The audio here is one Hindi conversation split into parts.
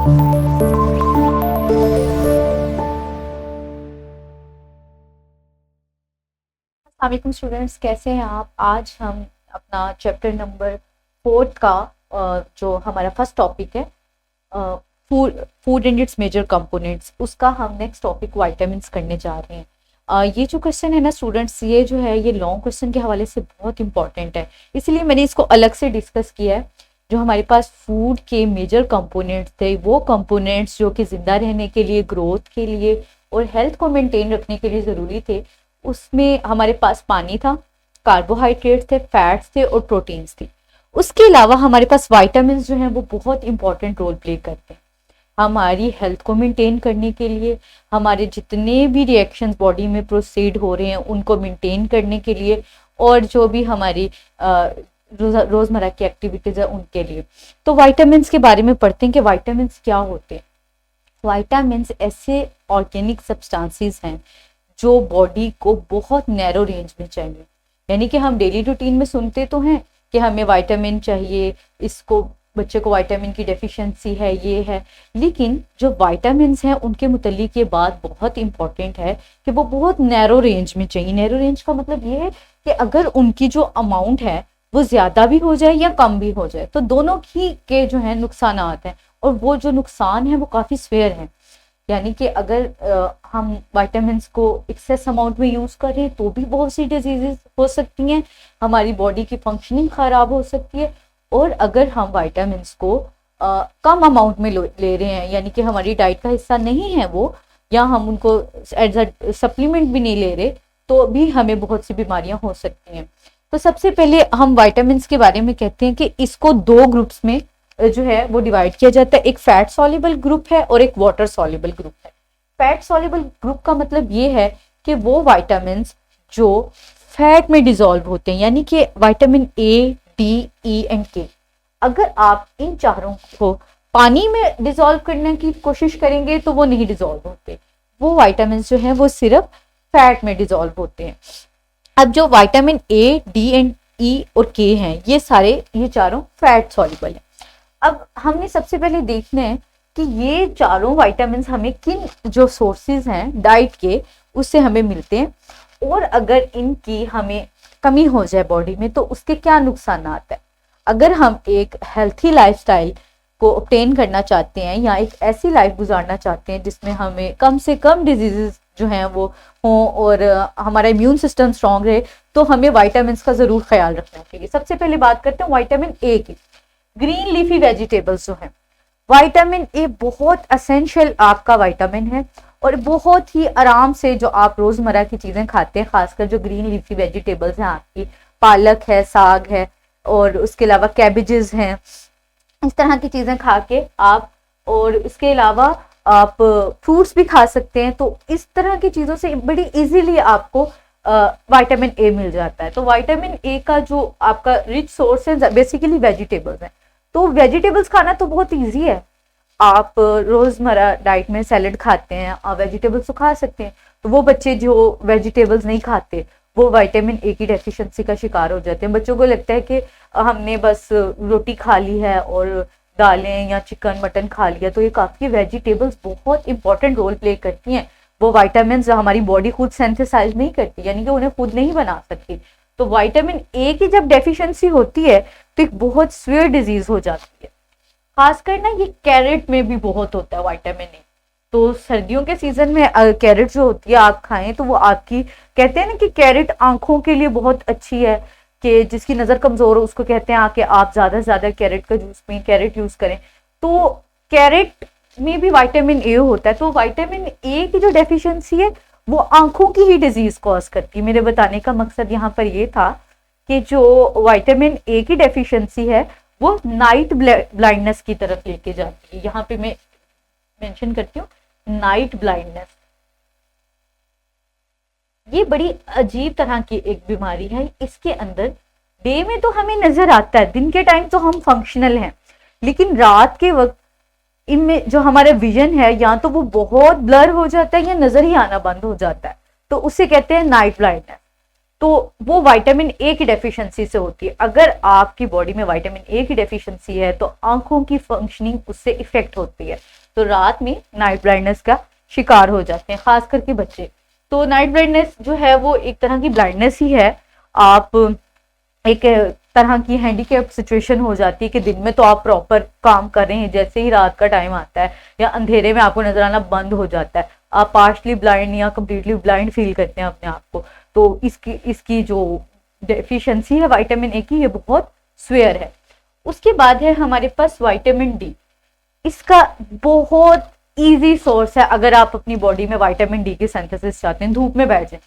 अस्सलाम स्टूडेंट्स, कैसे हैं आप। आज हम अपना चैप्टर नंबर 4 का जो हमारा फर्स्ट टॉपिक है food food and its major components, उसका हम नेक्स्ट टॉपिक वाइटामिन्स करने जा रहे हैं। ये जो क्वेश्चन है ना स्टूडेंट्स, ये जो है ये लॉन्ग क्वेश्चन के हवाले से बहुत इंपॉर्टेंट है, इसलिए मैंने इसको अलग से डिस्कस किया है। जो हमारे पास फूड के मेजर कंपोनेंट्स थे, वो कंपोनेंट्स जो कि जिंदा रहने के लिए, ग्रोथ के लिए और हेल्थ को मेंटेन रखने के लिए ज़रूरी थे, उसमें हमारे पास पानी था, कार्बोहाइड्रेट्स थे, फैट्स थे और प्रोटीन्स थी। उसके अलावा हमारे पास वाइटामिन जो हैं वो बहुत इंपॉर्टेंट रोल प्ले करते हैं हमारी हेल्थ को मेंटेन करने के लिए, हमारे जितने भी रिएक्शंस बॉडी में प्रोसीड हो रहे हैं उनको मेंटेन करने के लिए, और जो भी हमारी रोज़मर्रा की एक्टिविटीज़ है उनके लिए। तो वाइटामिन्स के बारे में पढ़ते हैं कि वाइटामिन्स क्या होते हैं। वाइटामिन्स ऐसे ऑर्गेनिक सब्सटेंसेस हैं जो बॉडी को बहुत नैरो रेंज में चाहिए। यानी कि हम डेली रूटीन में सुनते तो हैं कि हमें विटामिन चाहिए, इसको बच्चे को विटामिन की डेफिशिएंसी है, ये है, लेकिन जो विटामिन्स हैं उनके मुतल्लिक ये बात बहुत इंपॉर्टेंट है कि वो बहुत नैरो रेंज में चाहिए। नैरो रेंज का मतलब ये है कि अगर उनकी जो अमाउंट है वो ज़्यादा भी हो जाए या कम भी हो जाए तो दोनों ही के जो है नुकसान हैं, और वो जो नुकसान है वो काफ़ी स्वेयर हैं। यानी कि अगर हम विटामिन्स को एक्सेस अमाउंट में यूज़ करें तो भी बहुत सी डिजीजेस हो सकती हैं, हमारी बॉडी की फंक्शनिंग ख़राब हो सकती है। और अगर हम विटामिन्स को कम अमाउंट में ले रहे हैं, यानी कि हमारी डाइट का हिस्सा नहीं है वो, या हम उनको एज अ सप्लीमेंट भी नहीं ले रहे, तो भी हमें बहुत सी बीमारियां हो सकती हैं। तो सबसे पहले हम विटामिन्स के बारे में कहते हैं कि इसको दो ग्रुप्स में जो है वो डिवाइड किया जाता है। एक फैट सॉल्युबल ग्रुप है और एक वाटर सॉल्युबल ग्रुप है। फैट सॉल्युबल ग्रुप का मतलब ये है कि वो विटामिन्स जो फैट में डिसॉल्व होते हैं, यानी कि vitamin A, D, E and के, अगर आप इन चारों को पानी में डिसॉल्व करने की कोशिश करेंगे तो वो नहीं डिसॉल्व होते। वो विटामिन्स जो हैं वो सिर्फ फैट में डिसॉल्व होते हैं। अब जो विटामिन ए, डी एंड ई और के हैं, ये चारों फैट सॉल्युबल है। अब हमने सबसे पहले देखना है कि ये चारों विटामिन्स हमें किन जो सोर्सेज हैं डाइट के, उससे हमें मिलते हैं, और अगर इनकी हमें कमी हो जाए बॉडी में तो उसके क्या नुकसान आते हैं। अगर हम एक हेल्थी लाइफस्टाइल को ऑब्टेन करना चाहते हैं या एक ऐसी लाइफ गुजारना चाहते हैं जिसमें हमें कम से कम डिजीजेस जो हैं वो हों और हमारा इम्यून सिस्टम स्ट्रांग रहे, तो हमें विटामिन्स का ज़रूर ख्याल रखना चाहिए। सबसे पहले बात करते हैं विटामिन ए की। ग्रीन लीफी वेजिटेबल्स जो हैं, विटामिन ए बहुत असेंशियल आपका विटामिन है, और बहुत ही आराम से जो आप रोजमर्रा की चीजें खाते हैं, खासकर जो ग्रीन लीफी वेजिटेबल्स हैं, आपकी पालक है, साग है, और उसके अलावा कैबेजेस हैं, इस तरह की चीजें खा के आप, और इसके अलावा आप फ्रूट्स भी खा सकते हैं। तो इस तरह की चीजों से बड़ी इजीली आपको विटामिन ए मिल जाता है। तो विटामिन ए का जो आपका रिच सोर्स है बेसिकली वेजिटेबल्स है। तो वेजिटेबल्स खाना तो बहुत इजी है, आप रोजमर्रा डाइट में सैलेड खाते हैं, आप वेजिटेबल्स तो खा सकते हैं। तो वो बच्चे जो वेजिटेबल्स नहीं खाते वो विटामिन ए की डेफिशिएंसी का शिकार हो जाते हैं। बच्चों को लगता है कि हमने बस रोटी खा ली है और दालें या चिकन मटन खा लिया, तो ये काफ़ी वेजिटेबल्स बहुत इंपॉर्टेंट रोल प्ले करती हैं। वो विटामिन हमारी बॉडी खुद सिंथेसाइज नहीं करती, यानी कि उन्हें खुद नहीं बना सकती। तो विटामिन ए की जब डेफिशिएंसी होती है तो एक बहुत सीवियर डिजीज हो जाती है। खासकर ना ये कैरेट में भी बहुत होता है विटामिन ए। तो सर्दियों के सीजन में कैरेट जो होती है आप खाएं तो वो आपकी, कहते हैं ना कि कैरेट आंखों के लिए बहुत अच्छी है, कि जिसकी नज़र कमज़ोर हो उसको कहते हैं कि आप ज़्यादा से ज़्यादा कैरेट का जूस पिए, कैरेट यूज़ करें। तो कैरेट में भी विटामिन ए होता है। तो विटामिन ए की जो डेफिशिएंसी है वो आंखों की ही डिजीज कॉज करती है। मेरे बताने का मकसद यहाँ पर ये था कि जो विटामिन ए की डेफिशिएंसी है वो नाइट ब्लाइंडनेस की तरफ लेके जाती है। यहाँ पे मैं मेंशन करती हूँ नाइट ब्लाइंडनेस। ये बड़ी अजीब तरह की एक बीमारी है। इसके अंदर डे में तो हमें नजर आता है, दिन के टाइम तो हम फंक्शनल हैं, लेकिन रात के वक्त इनमें जो हमारा विजन है या तो वो बहुत ब्लर हो जाता है या नजर ही आना बंद हो जाता है, तो उसे कहते हैं नाइट ब्लाइंडनेस। तो वो विटामिन ए की डेफिशिएंसी से होती है। अगर आपकी बॉडी में विटामिन ए की डेफिशिएंसी है तो आंखों की फंक्शनिंग उससे इफेक्ट होती है, तो रात में नाइट ब्लाइंडनेस का शिकार हो जाते हैं, खास करके बच्चे। तो नाइट ब्लाइंडनेस जो है वो एक तरह की ब्लाइंडनेस ही है। आप एक तरह की हैंडीकैप सिचुएशन हो जाती है कि दिन में तो आप प्रॉपर काम कर रहे हैं, जैसे ही रात का टाइम आता है या अंधेरे में आपको नजर आना बंद हो जाता है, आप पार्शली ब्लाइंड या कंप्लीटली ब्लाइंड फील करते हैं अपने आप को। तो इसकी जो डेफिशिएंसी है विटामिन ए की, ये बहुत स्वेयर है। उसके बाद है हमारे पास विटामिन डी। इसका बहुत इजी सोर्स है। अगर आप अपनी बॉडी में विटामिन डी की सिंथेसिस चाहते हैं, धूप में बैठ जाएं।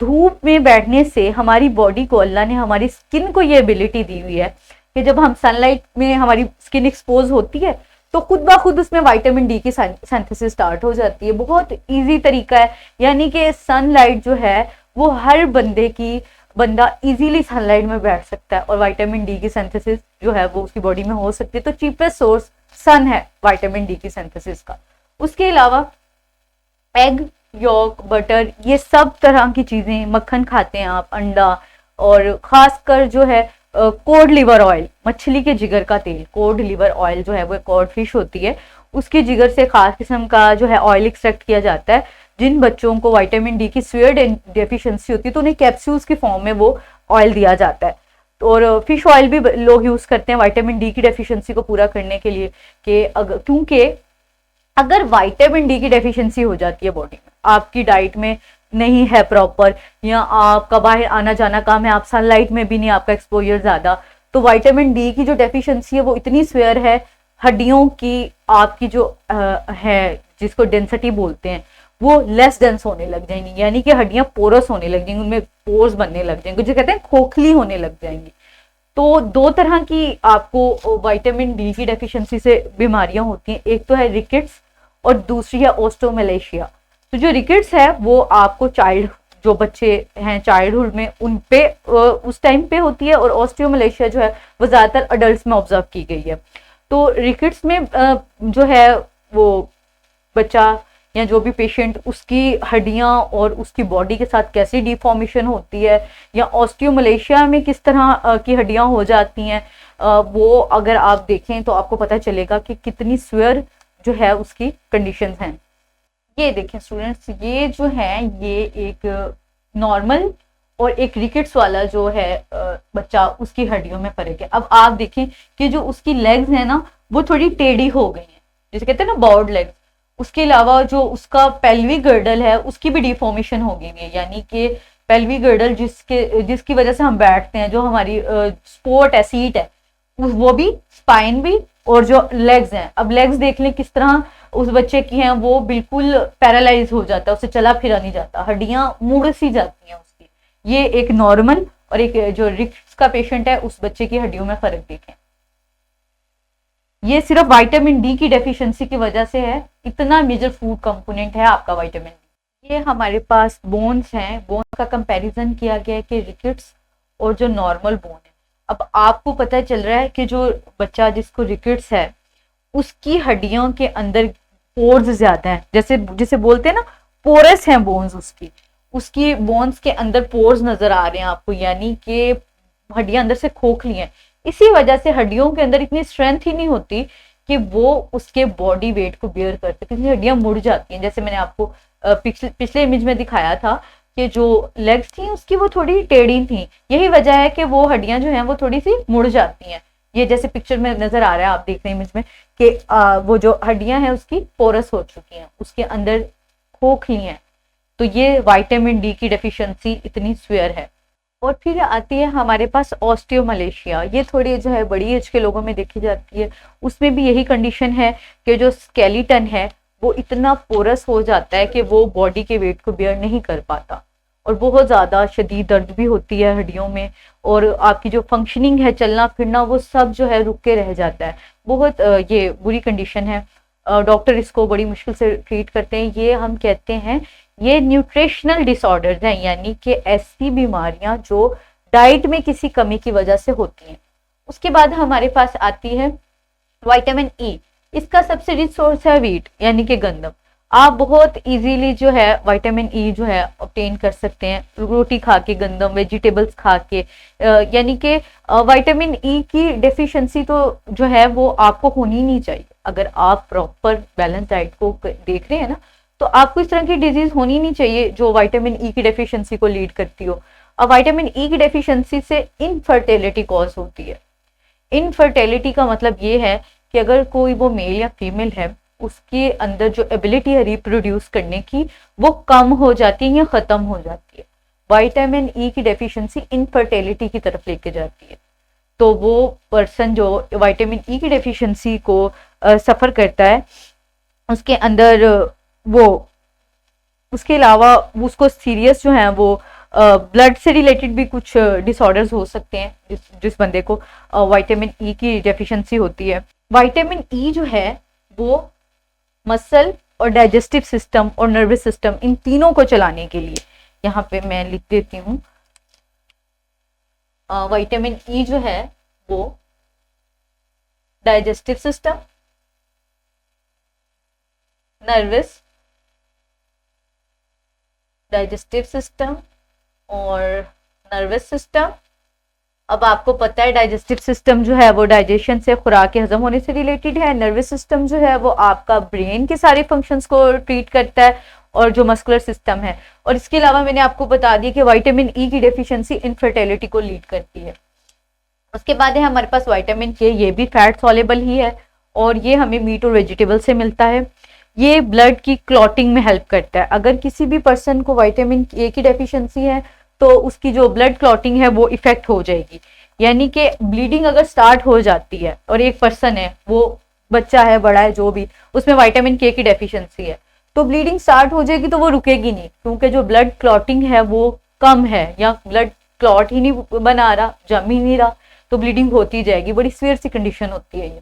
धूप में बैठने से हमारी बॉडी को, अल्लाह ने हमारी स्किन को ये एबिलिटी दी हुई है कि जब हम सनलाइट में हमारी स्किन एक्सपोज होती है तो खुद ब खुद उसमें विटामिन डी की सिंथेसिस स्टार्ट हो जाती है। बहुत इजी तरीका है, यानी कि सनलाइट जो है वो हर बंदा इजीली सनलाइट में बैठ सकता है और विटामिन डी की सिंथेसिस जो है वो उसकी बॉडी में हो सकती है। तो चीपेस्ट सोर्स सन है विटामिन डी की सिंथेसिस का। उसके अलावा एग, योक, बटर, ये सब तरह की चीजें, मक्खन खाते हैं आप, अंडा, और खासकर जो है कोड लिवर ऑयल, मछली के जिगर का तेल, कोड लिवर ऑयल जो है वो कोड फिश होती है, उसके जिगर से खास किस्म का जो है ऑयल एक्सट्रैक्ट किया जाता है। जिन बच्चों को विटामिन डी की सीवियर डेफिशिएंसी होती है तो उन्हें कैप्सूल्स की फॉर्म में वो ऑयल दिया जाता है। और फिश ऑयल भी लोग यूज करते हैं विटामिन डी की डेफिशिएंसी को पूरा करने के लिए, कि क्योंकि अगर विटामिन डी की डेफिशिएंसी हो जाती है बॉडी में, आपकी डाइट में नहीं है प्रॉपर, या आपका बाहर आना जाना काम है, आप सनलाइट में भी नहीं आपका एक्सपोजर ज्यादा, तो विटामिन डी की जो डेफिशिएंसी है वो इतनी स्वेयर है, हड्डियों की आपकी जो है जिसको डेंसिटी बोलते हैं वो लेस डेंस होने लग जाएंगी, यानी कि हड्डियां पोरस होने लग जाएंगी, उनमें पोर्स बनने लग जाएंगे, जो कहते हैं खोखली होने लग जाएंगी। तो दो तरह की आपको विटामिन डी की डेफिशिएंसी से बीमारियां होती हैं, एक तो है रिकेट्स और दूसरी है ऑस्टियोमलेशिया। तो जो रिकेट्स है वो आपको जो बच्चे हैं चाइल्डहुड में उन पे उस टाइम पे होती है, और ऑस्टियोमलेशिया जो है वो ज्यादातर अडल्ट में ऑब्जर्व की गई है। तो रिकेट्स में जो है वो बच्चा या जो भी पेशेंट, उसकी हड्डियां और उसकी बॉडी के साथ कैसी डिफॉर्मेशन होती है, या ऑस्टियोमलेशिया में किस तरह की हड्डियां हो जाती हैं, वो अगर आप देखें तो आपको पता चलेगा कि कितनी स्वेयर जो है उसकी कंडीशंस हैं। ये देखें स्टूडेंट्स, ये जो है ये एक नॉर्मल और एक रिकेट्स वाला जो है बच्चा, उसकी हड्डियों में फर्क है। अब आप देखें कि जो उसकी लेग्स है ना वो थोड़ी टेढ़ी हो गई हैं, जैसे कहते हैं ना बॉर्ड लेग्स। उसके अलावा जो उसका पेल्विक गर्डल है उसकी भी डिफॉर्मेशन हो गई है, यानी कि पेल्विक गर्डल जिसकी वजह से हम बैठते हैं, जो हमारी स्पोर्ट है, सीट है, वो भी, स्पाइन भी, और जो लेग्स हैं, अब लेग्स देख लें किस तरह उस बच्चे की हैं, वो बिल्कुल पैरालाइज हो जाता है, उससे चला फिरा नहीं जाता, हड्डियां मुड़ सी जाती हैं उसकी। ये एक नॉर्मल और एक जो रिक्स का पेशेंट है उस बच्चे की हड्डियों में फर्क देखें। ये सिर्फ विटामिन डी की डेफिशिएंसी की वजह से है, इतना मेजर फूड कंपोनेंट है आपका विटामिन डी। ये हमारे पास बोन्स हैं, बोन्स का कंपैरिजन किया गया है कि रिकेट्स और जो नॉर्मल बोन है। अब आपको पता चल रहा है कि जो बच्चा जिसको रिकेट्स है उसकी हड्डियों के अंदर पोर्स ज्यादा हैं, जिसे बोलते हैं ना पोरस हैं बोन्स, उसकी बोन्स के अंदर पोर्स नजर आ रहे हैं आपको, यानी कि हड्डियां अंदर से खोखली हैं। इसी वजह से हड्डियों के अंदर इतनी स्ट्रेंथ ही नहीं होती कि वो उसके बॉडी वेट को बेयर करते, क्योंकि हड्डियां मुड़ जाती हैं। जैसे मैंने आपको पिछले इमेज में दिखाया था कि जो लेग्स थी उसकी वो थोड़ी टेढ़ी थी, यही वजह है कि वो हड्डियां जो हैं वो थोड़ी सी मुड़ जाती हैं। ये जैसे पिक्चर में नजर आ रहा है, आप देख रहे हैं इमेज में कि वो जो हड्डियां हैं उसकी पोरस हो चुकी हैं, उसके अंदर खोखली हैं। तो ये विटामिन डी की डेफिशिएंसी इतनी स्वेयर है। और फिर आती है हमारे पास ऑस्टियोमलेशिया। ये थोड़ी जो है बड़ी एज के लोगों में देखी जाती है, उसमें भी यही कंडीशन है कि जो स्केलेटन है वो इतना पोरस हो जाता है कि वो बॉडी के वेट को बेयर नहीं कर पाता, और बहुत ज़्यादा शदीद दर्द भी होती है हड्डियों में, और आपकी जो फंक्शनिंग है, चलना फिरना, वो सब जो है रुक के रह जाता है। बहुत ये बुरी कंडीशन है, डॉक्टर इसको बड़ी मुश्किल से ट्रीट करते हैं। ये हम कहते हैं ये न्यूट्रिशनल डिसऑर्डर्स हैं, यानी कि ऐसी बीमारियां जो डाइट में किसी कमी की वजह से होती हैं। उसके बाद हमारे पास आती है विटामिन ई। इसका सबसे रिच सोर्स है वीट, यानी कि गंदम। आप बहुत इजीली जो है विटामिन ई जो है ऑब्टेन कर सकते हैं रोटी खा के, गंदम वेजिटेबल्स खा के। यानी कि विटामिन ई की डेफिशिएंसी तो जो है वो आपको होनी नहीं चाहिए। अगर आप प्रॉपर बैलेंस डाइट को देख रहे हैं ना, तो आपको इस तरह की डिजीज होनी नहीं चाहिए जो विटामिन ई की डेफिशिएंसी को लीड करती हो। अब विटामिन ई की डेफिशिएंसी से इनफर्टिलिटी कॉज होती है। इनफर्टिलिटी का मतलब ये है कि अगर कोई वो मेल या फीमेल है, उसके अंदर जो एबिलिटी है रिप्रोड्यूस करने की वो कम हो जाती है या खत्म हो जाती है। विटामिन ई की डेफिशिएंसी इनफर्टिलिटी की तरफ लेके जाती है। तो वो पर्सन जो विटामिन ई की डेफिशिएंसी को सफर करता है, उसके अंदर वो उसके अलावा उसको सीरियस जो है वो ब्लड से रिलेटेड भी कुछ डिसऑर्डर्स हो सकते हैं जिस बंदे को विटामिन ई की डेफिशिएंसी होती है। विटामिन ई जो है वो मसल और डाइजेस्टिव सिस्टम और नर्वस सिस्टम, इन तीनों को चलाने के लिए, यहाँ पे मैं लिख देती हूँ, विटामिन ई जो है वो digestive system, nervous, digestive system और नर्वस सिस्टम। अब आपको पता है डाइजेस्टिव सिस्टम जो है वो डाइजेशन से, खुराक के हजम होने से रिलेटेड है। नर्वस सिस्टम जो है वो आपका ब्रेन के सारे फंक्शंस को ट्रीट करता है, और जो मस्कुलर सिस्टम है। और इसके अलावा मैंने आपको बता दिया कि विटामिन ई की डेफिशिएंसी इनफर्टिलिटी को लीड करती है। उसके बाद है हमारे पास विटामिन के, ये भी फैट सॉल्युबल ही है और ये हमें मीट और वेजिटेबल से मिलता है। ये ब्लड की क्लॉटिंग में हेल्प करता है। अगर किसी भी पर्सन को विटामिन ए की डेफिशिएंसी है तो उसकी जो ब्लड क्लॉटिंग है वो इफेक्ट हो जाएगी। यानी कि ब्लीडिंग अगर स्टार्ट हो जाती है और एक पर्सन है, वो बच्चा है, बड़ा है, जो भी, उसमें विटामिन के की डेफिशिएंसी है, तो ब्लीडिंग स्टार्ट हो जाएगी, तो वो रुकेगी नहीं, क्योंकि जो ब्लड क्लॉटिंग है वो कम है या ब्लड क्लॉट ही नहीं बना रहा, जम ही नहीं रहा, तो ब्लीडिंग होती जाएगी। बड़ी सीवियर सी कंडीशन होती है ये।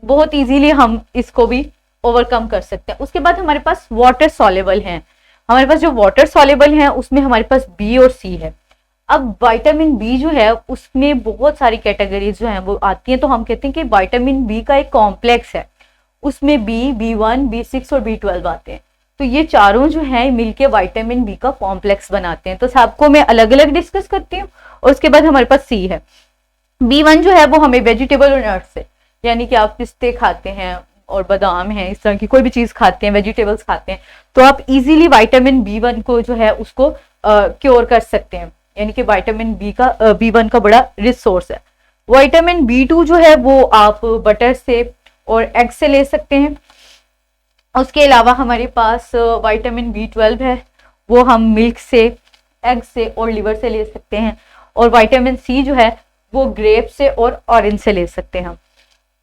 बहुत इजीली हम इसको भी ओवरकम कर सकते हैं। उसके बाद हमारे पास वाटर सॉल्युबल हैं। हमारे पास जो वाटर सॉल्युबल हैं उसमें हमारे पास बी और सी है। अब विटामिन बी जो है उसमें बहुत सारी कैटेगरीज जो हैं वो आती हैं, तो हम कहते हैं कि विटामिन बी का एक कॉम्प्लेक्स है, उसमें B1, B6 और B12 आते हैं। तो ये चारों जो है मिलके विटामिन बी का कॉम्प्लेक्स बनाते हैं। तो सबको मैं अलग अलग डिस्कस करती हूँ। और उसके बाद हमारे पास सी है। B1 जो है वो हमें वेजिटेबल और नट्स से, यानी कि आप पिस्ते खाते हैं और बादाम है, इस तरह की कोई भी चीज खाते हैं, वेजिटेबल्स खाते हैं, तो आप इजीली विटामिन B1 को जो है उसको क्योर कर सकते हैं। यानी कि विटामिन B1 का बड़ा रिच सोर्स है। विटामिन B2 जो है वो आप बटर से और एग से ले सकते हैं। उसके अलावा हमारे पास विटामिन B12 है, वो हम मिल्क से, एग से और लिवर से ले सकते हैं। और विटामिन सी जो है वो ग्रेप से और ऑरेंज से ले सकते हैं हम।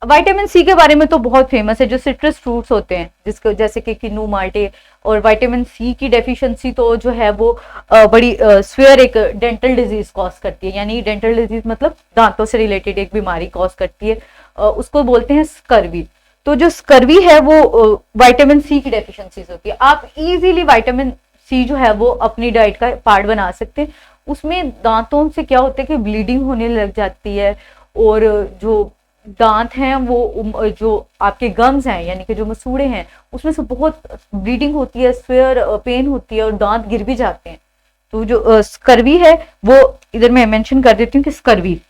विटामिन सी के बारे में तो बहुत फेमस है, जो सिट्रस फ्रूट्स होते हैं जिसको जैसे कि किन्नू, माल्टे। और विटामिन सी की डेफिशिएंसी तो जो है वो बड़ी स्वेयर एक डेंटल डिजीज कॉज करती है। यानी डेंटल डिजीज मतलब दांतों से रिलेटेड एक बीमारी कॉज करती है, उसको बोलते हैं स्कर्वी। तो जो स्कर्वी है वो विटामिन सी की डेफिशिएंसी होती है। आप इजीली विटामिन सी जो है वो अपनी डाइट का पार्ट बना सकते हैं। उसमें दांतों से क्या होता है कि ब्लीडिंग होने लग जाती है, और जो दांत हैं वो जो आपके गम्स हैं यानी कि जो मसूड़े हैं उसमें से बहुत ब्लीडिंग होती है, स्वेयर पेन होती है और दांत गिर भी जाते हैं। तो जो स्कर्वी है वो इधर मैं मेंशन कर देती हूँ कि स्कर्वी,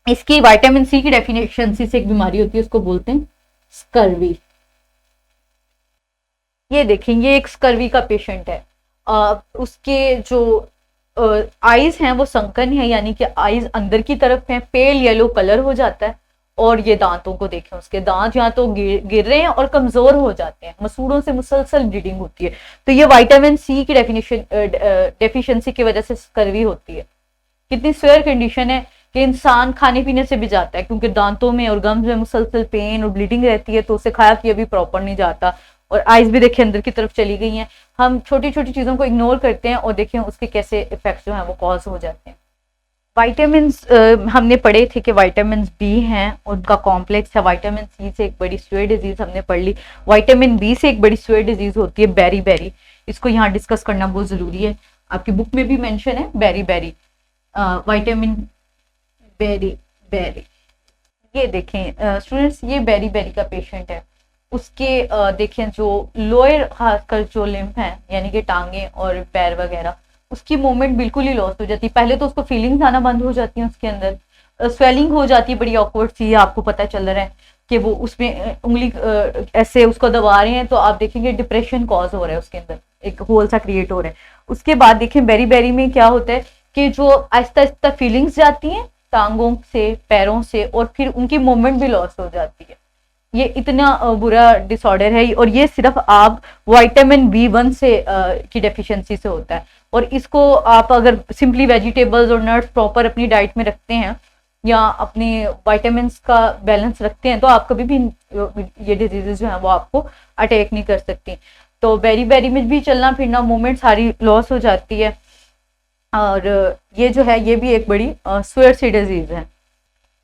इसकी विटामिन सी की डेफिशिएंसी से एक बीमारी होती है, उसको बोलते हैं स्कर्वी। ये देखेंगे एक स्कर्वी का पेशेंट है, उसके जो आईज हैं वो संकन है, यानी कि आईज अंदर की तरफ हैं, पेल येलो कलर हो जाता है। और ये दांतों को देखें, उसके दांत या तो गिर रहे हैं और कमजोर हो जाते हैं, मसूड़ों से मुसलसल ब्लीडिंग होती है। तो ये विटामिन सी की डेफिशिएंसी की वजह से स्कर्वी होती है। कितनी स्वेयर कंडीशन है कि इंसान खाने पीने से भी जाता है, क्योंकि दांतों में और गम्स में मुसलसल पेन और ब्लीडिंग रहती है, तो उसे खाया पिया भी प्रॉपर नहीं जाता। और आइज भी देखिए अंदर की तरफ चली गई हैं। हम छोटी छोटी चीजों को इग्नोर करते हैं और देखिए उसके कैसे इफेक्ट्स जो हैं वो कॉज हो जाते हैं। विटामिन हमने पढ़े थे कि विटामिन बी हैं, उनका कॉम्प्लेक्स है। विटामिन सी से एक बड़ी स्वेयर डिजीज हमने पढ़ ली। विटामिन बी से एक बड़ी स्वेयर डिजीज होती है बेरी बेरी, इसको यहाँ डिस्कस करना बहुत जरूरी है। आपकी बुक में भी मेंशन है beriberi, vitamin beriberi. ये देखें स्टूडेंट्स, ये बेरी बेरी का पेशेंट है उसके देखें जो लोअर खासकर जो लिम्फ है यानी कि टांगे और पैर वगैरह, उसकी मूवमेंट बिल्कुल ही लॉस हो जाती है। पहले तो उसको फीलिंग्स आना बंद हो जाती हैं, उसके अंदर स्वेलिंग हो जाती है, बड़ी ऑकवर्ड सी, आपको पता चल रहा है कि वो उसमें उंगली ऐसे उसको दबा रहे हैं, तो आप देखेंगे डिप्रेशन कॉज हो रहा है, उसके अंदर एक होल सा क्रिएट हो रहा है। उसके बाद देखें बेरी बेरी में क्या होता है कि जो आहिस्ता आहिस्ता फीलिंग्स जाती हैं टांगों से पैरों से, और फिर उनकी मूवमेंट भी लॉस हो जाती है। ये इतना बुरा डिसऑर्डर है, और ये सिर्फ आप विटामिन B1 से की डेफिशिएंसी से होता है। और इसको आप अगर सिंपली वेजिटेबल्स और नट्स प्रॉपर अपनी डाइट में रखते हैं या अपने विटामिन का बैलेंस रखते हैं, तो आप कभी भी ये डिजीजेज जो है वो आपको अटैक नहीं कर सकती। तो बेरी बेरी में भी चलना फिरना मूवमेंट सारी लॉस हो जाती है। और ये जो है ये भी एक बड़ी स्वेयर सी डिजीज है।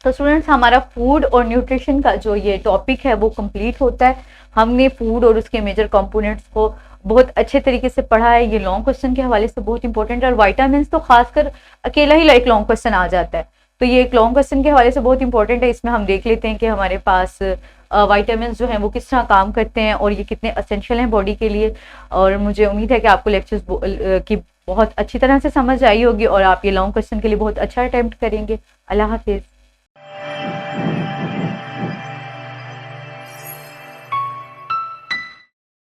तो स्टूडेंट्स, हमारा फूड और न्यूट्रिशन का जो ये टॉपिक है वो कंप्लीट होता है। हमने फूड और उसके मेजर कंपोनेंट्स को बहुत अच्छे तरीके से पढ़ा है। ये लॉन्ग क्वेश्चन के हवाले से बहुत इंपॉर्टेंट है, और विटामिन तो खासकर अकेला ही एक लॉन्ग क्वेश्चन आ जाता है। तो ये एक लॉन्ग क्वेश्चन के हवाले से बहुत इंपॉर्टेंट है। इसमें हम देख लेते हैं कि हमारे पास विटामिन जो हैं वो किस तरह काम करते हैं और ये कितने असेंशियल हैं बॉडी के लिए। और मुझे उम्मीद है कि आपको लेक्चर्स की बहुत अच्छी तरह से समझ आई होगी और आप ये लॉन्ग क्वेश्चन के लिए बहुत अच्छा अटेम्प्ट करेंगे। अल्लाह हाफिज़।